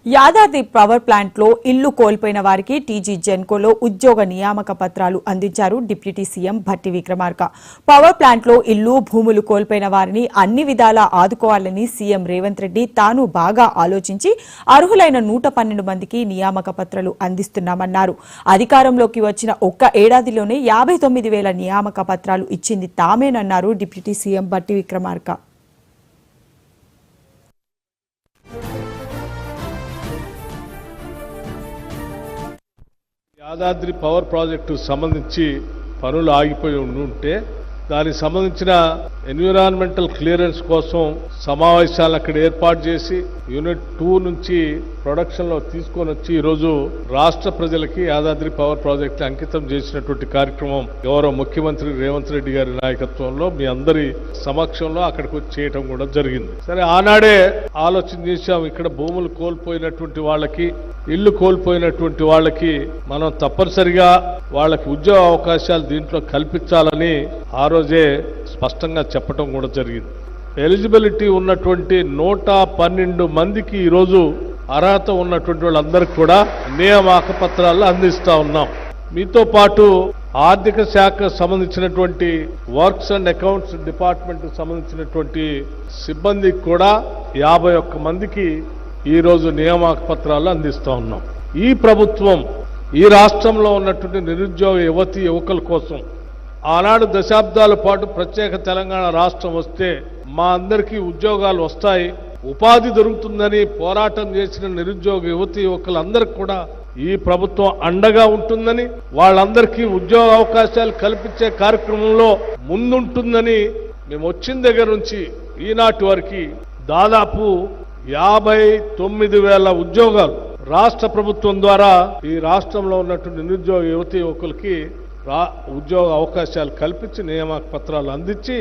Yadadri power plant లో ఇల్లు కోల్పోయిన వారికి టీజీ జెన్కోలో ఉద్యోగ నియామక పత్రాలు అందించారు deputy CM Bhatti Vikramarka. Power plant లో ఇల్లు భూములు కోల్పోయిన వారిని అన్ని విధాలా ఆదుకోవాలని సీఎం రేవంత్ రెడ్డి తాను బాగా ఆలోచించి అర్హులైన 112 మందికి నియామక పత్రాలు అందిస్తున్నామన్నారు. అధికారంలోకి వచ్చిన ఒక్క ఏడాదిలోనే 59,000 నియామక పత్రాలు ఇచ్చింది తామేనన్నారు deputy CM Bhatti Vikramarka. Yadadri power project సంబంధించి పనులు ఆగిపోయి ఉంటే దానికి సంబంధించిన ఎన్విరాన్మెంటల్ క్లియరెన్స్ కోసం సమావేశాలను అక్కడ ఏర్పాటు చేసి యూనిట్ 2 నుంచి ప్రొడక్షన్లో తీసుకొని వచ్చి ఈరోజు రాష్ట్ర ప్రజలకి యాదాద్రి పవర్ ప్రాజెక్టు అంకితం చేసినటువంటి కార్యక్రమం గౌరవ ముఖ్యమంత్రి రేవంత్ రెడ్డి గారి నాయకత్వంలో మీ అందరి సమక్షంలో అక్కడికి వచ్చి చేయటం కూడా జరిగింది. సరే, ఆనాడే ఆలోచన చేశాం, ఇక్కడ భూములు కోల్పోయినటువంటి వాళ్ళకి, ఇల్లు కోల్పోయినటువంటి వాళ్ళకి మనం తప్పనిసరిగా వాళ్ళకి ఉద్యోగ అవకాశాలు దీంట్లో కల్పించాలని ఆ రోజే స్పష్టంగా చెప్పడం కూడా జరిగింది. ఎలిజిబిలిటీ ఉన్నటువంటి 112 మందికి ఈరోజు అర్హత ఉన్నటువంటి వాళ్ళందరికీ కూడా నియామక పత్రాలు అందిస్తా ఉన్నాం. మీతో పాటు ఆర్థిక శాఖకు సంబంధించినటువంటి వర్క్స్ అండ్ అకౌంట్స్ డిపార్ట్మెంట్ సంబంధించినటువంటి సిబ్బందికి కూడా 51 మందికి ఈరోజు నియామక పత్రాలు అందిస్తా ఉన్నాం. ఈ ప్రభుత్వం ఈ రాష్ట్రంలో ఉన్నటువంటి నిరుద్యోగ యువకుల కోసం ఆనాడు దశాబ్దాల పాటు ప్రత్యేక తెలంగాణ రాష్ట్రం వస్తే మా అందరికీ ఉద్యోగాలు వస్తాయి, ఉపాధి దొరుకుతుందని పోరాటం చేసిన నిరుద్యోగ యువకులందరికీ కూడా ఈ ప్రభుత్వం అండగా ఉంటుందని, వాళ్ళందరికీ ఉద్యోగ అవకాశాలు కల్పించే కార్యక్రమంలో ముందుంటుందని మేము వచ్చిన దగ్గర నుంచి ఈనాటి వరకు దాదాపు 59,000 ఉద్యోగాలు రాష్ట్ర ప్రభుత్వం ద్వారా ఈ రాష్ట్రంలో ఉన్నటువంటి నిరుద్యోగ యువకులకి ఉద్యోగ అవకాశాలు కల్పించి నియామక పత్రాలు అందించి